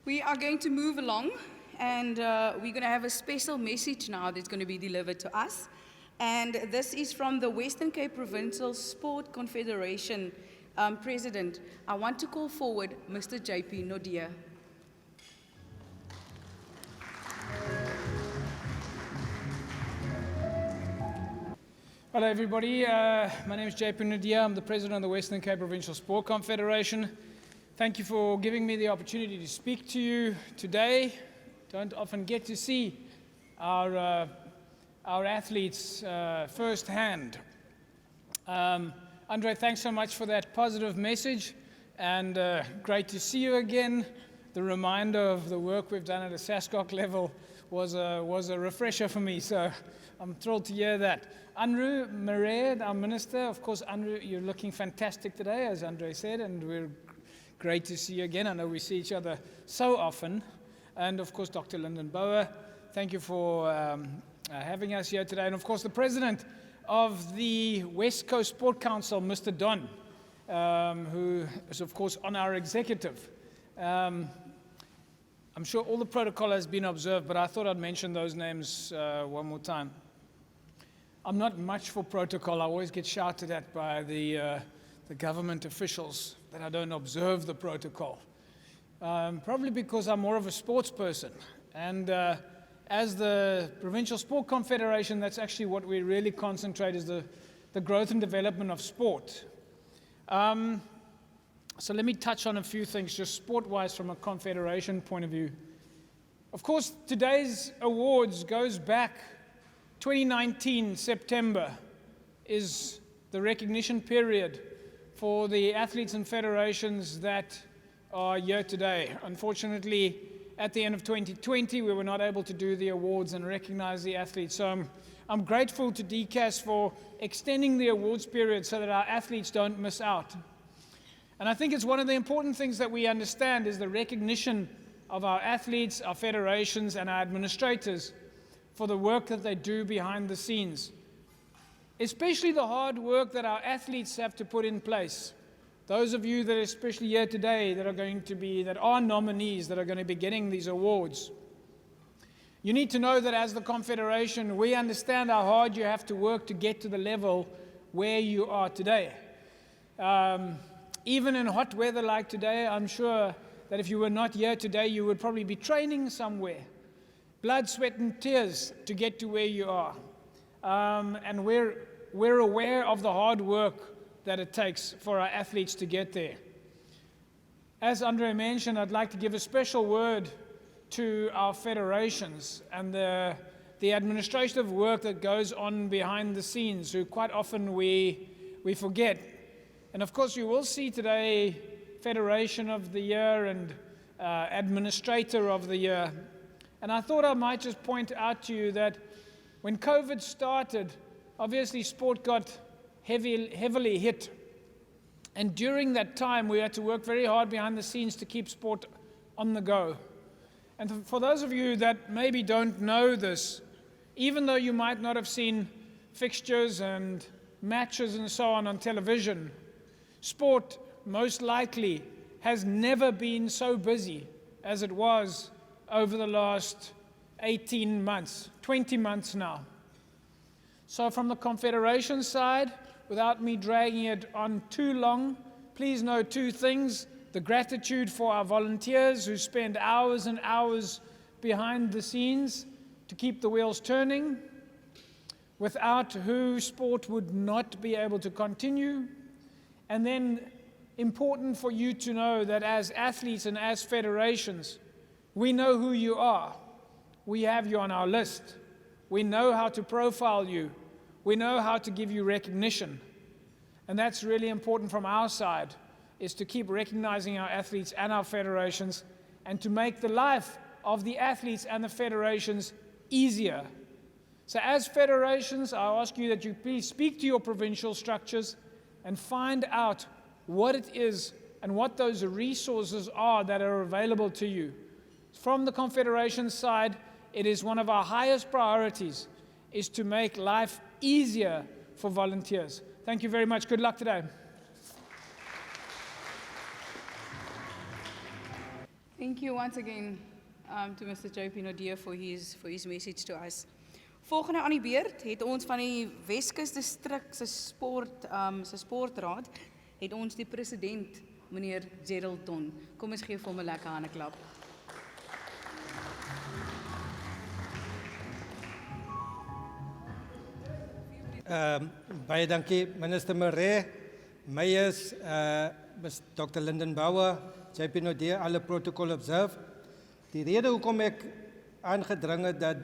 We are going to move along, and we're going to have a special message now that's going to be delivered to us. And this is from the Western Cape Provincial Sport Confederation President. I want to call forward Mr. JP Nodia. Hello everybody, my name is JP Nodia. I'm the President of the Western Cape Provincial Sport Confederation. Thank you for giving me the opportunity to speak to you today. Don't often get to see our athletes firsthand. Andre, thanks so much for that positive message, and great to see you again. The reminder of the work we've done at a SASCOC level was a refresher for me, so I'm thrilled to hear that. Anru Marais, our Minister, of course, Anru, you're looking fantastic today, as Andre said, and we're great to see you again. I know we see each other so often. And of course, Dr. Lyndon Bauer, thank you for having us here today. And of course, the President of the West Coast Sport Council, Mr. Don, who is of course on our executive. I'm sure all the protocol has been observed, but I thought I'd mention those names one more time. I'm not much for protocol. I always get shouted at by the government officials that I don't observe the protocol. Probably because I'm more of a sports person. And as the Provincial Sport Confederation, that's actually what we really concentrate is the growth and development of sport. So let me touch on a few things just sport-wise from a confederation point of view. Of course, today's awards goes back 2019 September is the recognition period for the athletes and federations that are here today. Unfortunately, at the end of 2020, we were not able to do the awards and recognize the athletes. So I'm grateful to DCAS for extending the awards period so that our athletes don't miss out. And I think it's one of the important things that we understand is the recognition of our athletes, our federations, and our administrators for the work that they do behind the scenes. Especially the hard work that our athletes have to put in place. Those of you that are especially here today that are nominees, that are going to be getting these awards. You need to know that as the Confederation, we understand how hard you have to work to get to the level where you are today. Even in hot weather like today, I'm sure that if you were not here today, you would probably be training somewhere. Blood, sweat, and tears to get to where you are. And we're aware of the hard work that it takes for our athletes to get there. As Andre mentioned, I'd like to give a special word to our federations and the administrative work that goes on behind the scenes, who quite often we forget. And of course, you will see today Federation of the Year and Administrator of the Year. And I thought I might just point out to you that when COVID started, obviously sport got heavily hit. And during that time, we had to work very hard behind the scenes to keep sport on the go. And for those of you that maybe don't know this, even though you might not have seen fixtures and matches and so on television, sport most likely has never been so busy as it was over the last 18 months, 20 months now. So from the Confederation side, without me dragging it on too long, please know two things. The gratitude for our volunteers who spend hours and hours behind the scenes to keep the wheels turning, without who sport would not be able to continue. And then important for you to know that as athletes and as federations, we know who you are. We have you on our list. We know how to profile you. We know how to give you recognition. And that's really important from our side, is to keep recognizing our athletes and our federations and to make the life of the athletes and the federations easier. So as federations, I ask you that you please speak to your provincial structures and find out what it is and what those resources are that are available to you. From the Confederation side, it is one of our highest priorities is to make life easier for volunteers. Thank you very much. Good luck today. Thank you once again to Mr. JP Nadir for his message to us. Volgende aan die beurt het ons van die Weskus distrik se sportraad het ons die president meneer Gerald Ton. Kom ons gee vir hom 'n lekker handeklap. Baie dankie minister Maree, Meyers, Dr. Linden Bauer, JP Nadir, alle protocol observe. Die rede hoekom ek aangedring het dat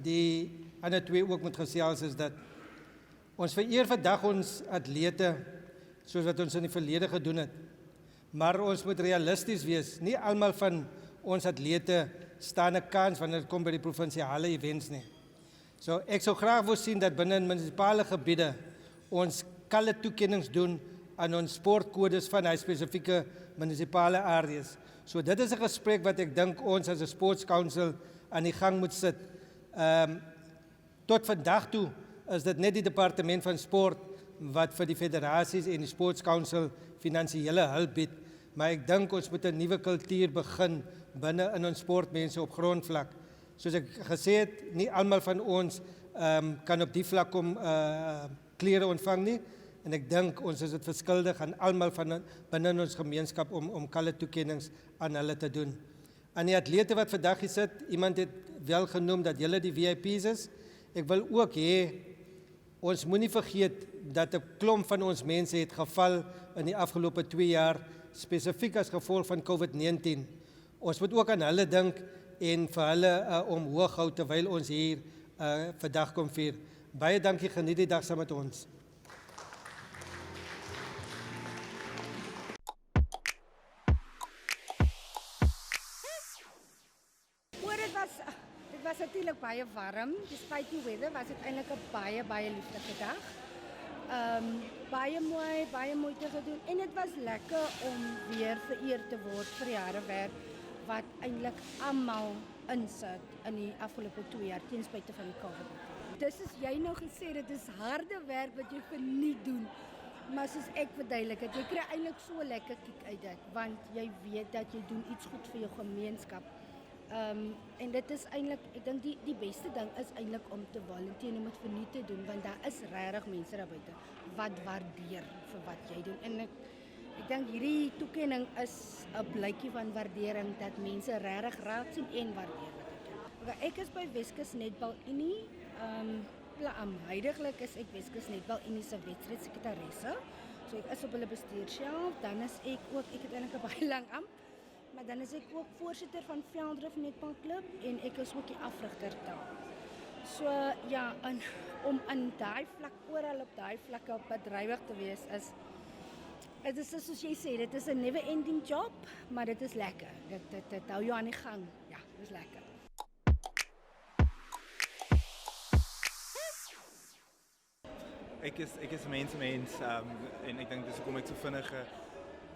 die ander twee ook moet gesels is dat ons vereer vandag ons atlete soos wat ons in die verlede gedoen het. Maar ons moet realisties wees. Nie almal van ons atlete staan 'n kans wanneer dit kom by die provinsiale events nie. So ek sou graag wou sien dat binne in munisipale gebiede ons kalle toekennings doen aan ons sportkodes van hy spesifieke munisipale areas. So dit is 'n gesprek wat ek dink ons as 'n sports council aan die gang moet sit. Tot vandag toe is dit net die departement van sport wat vir die federasies en die sports council finansiële hulp bied. Maar ek dink ons moet 'n nuwe kultuur begin binne in ons sportmense op grondvlak. Soos ek gesê het, nie almal van ons kan op die vlak om klere ontvang nie. En ek dink ons is dit verskuldig aan almal van binne in ons gemeenskap om kalle toekennings aan hulle te doen. Aan die atlete wat vandag hier sit, iemand het wel genoem dat julle die VIP's is. Ek wil ook hê ons moenie vergeet dat 'n klomp van ons mense het geval in die afgelope 2 jaar spesifiek as gevolg van COVID-19. Ons moet ook aan hulle dink en vir hulle omhoog hou terwyl ons hier vandag kom vier. Baie dankie, geniet die dag saam met ons. Dit was natuurlijk baie warm. Despite die weather was het eintlik 'n baie lieflike dag. Baie mooi te gedoen en dit was lekker om weer vereer te word vir die harde werk wat eintlik almal insit in die afgelope 2 jaar ten spyte van die COVID. Dis is jy nou gesê dit is harde werk wat jy geniet doen. Maar soos ek verduidelik het, jy kry eintlik so 'n lekker kiek uit dit want jy weet dat jy doen iets goed vir jou gemeenskap. En dit is eintlik, ek dink die beste ding is eintlik om te volunteer en om dit verniet te doen want daar is regtig mense daar buite wat waardeer vir wat jy doen. En ek dink hierdie toekenning is 'n blykie van waardering dat mense regtig raak sien en waardeer wat ek doen. Okay, ek is by Weskus Netbal Unie. Huidiglik is ek Weskus Netbal Unie se wedstrijdsekretaresse. So ek is op hulle bestuurshelf, dan is ek het eintlik 'n baie lang amp. Maar dan is ek ook voorsitter van Veldrif Netbalklub en ek is ook die afrigter daar. So ja, om aan daai vlak oral op daai vlakke bedrywig te wees dit is soos jy sê, dit is 'n never ending job, maar dit is lekker. Dit hou jou aan die gang. Ja, dit is lekker. Ek is 'n mens en ek dink dis hoekom ek so vinnig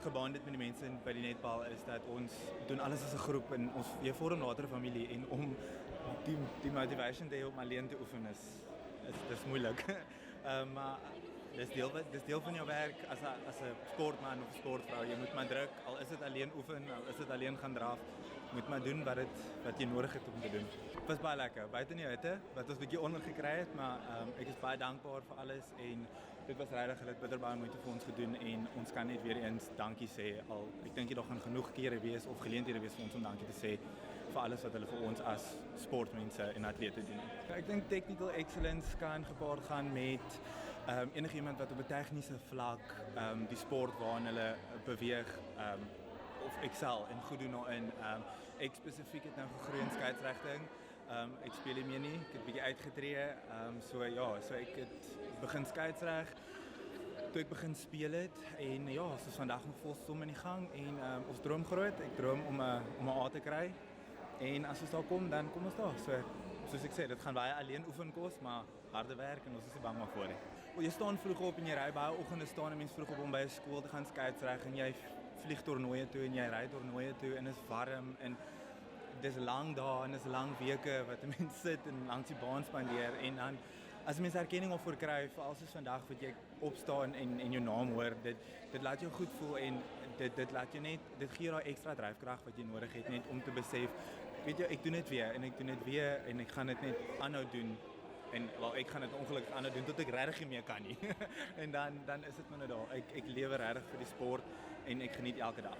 geband het met die mense by die netbal is dat ons doen alles as 'n groep en ons vorm later 'n familie en om die motivation te hê om alleen te oefen is moeilik. Maar dis deel van jou werk as 'n sportman of sportvrou. Jy moet maar druk, al is dit alleen oefen, al is dit alleen gaan draf, moet maar doen wat jy nodig het om te doen. Dit was baie lekker, buite in die hitte, wat ons 'n bietjie onder gekry het, maar ek is baie dankbaar vir alles en dit was regtig hulle het bitter baie moeite vir ons gedoen en ons kan net weer eens dankie sê. Ek dink daar gaan genoeg kere wees of geleenthede wees vir ons om dankie te sê vir alles wat hulle vir ons as sportmense en atlete doen. Ek dink technical excellence kan gepaard gaan met enigiemand wat op 'n tegniese vlak die sport waarin hulle beweeg of excel en goed doen daarin. Ek spesifiek het nou gegroei in skeidsregting. Ek speel nie meer nie, ek het bietjie uitgetree. So ek het begin skeidsreg toe ek begin speel het en ja, soos vandag nog volstom in die gang en ons droom groot. Ek droom om 'n A te kry en as ons daar kom, dan kom ons daar. So soos ek sê, dit gaan baie alleen oefen kos, maar harde werk en ons is nie bang daarvoor nie. Jy staan vroeg op en jy ry baie oggende staan 'n mens vroeg op om by 'n skool te gaan skeidsreg en jy vlieg toernooie toe en jy ry toernooie toe en is warm en dis lang dae en dis lang weke wat 'n mens sit en langs die baan spandeer en dan as mens erkenning of voor kry, veral soos vandag wat jy opstaan en jou naam hoor, dit laat jou goed voel en dit laat jou net, dit gee jou daai ekstra dryfkrag wat jy nodig het net om te besef, weet jy, ek doen dit weer en ek doen dit weer en ek gaan dit net aanhou doen. En wel, ek gaan dit ongelukkig aanhou doen tot ek regtig nie meer kan nie. En dan is dit maar nou daar. Ek lewe regtig vir die sport en ek geniet elke dag.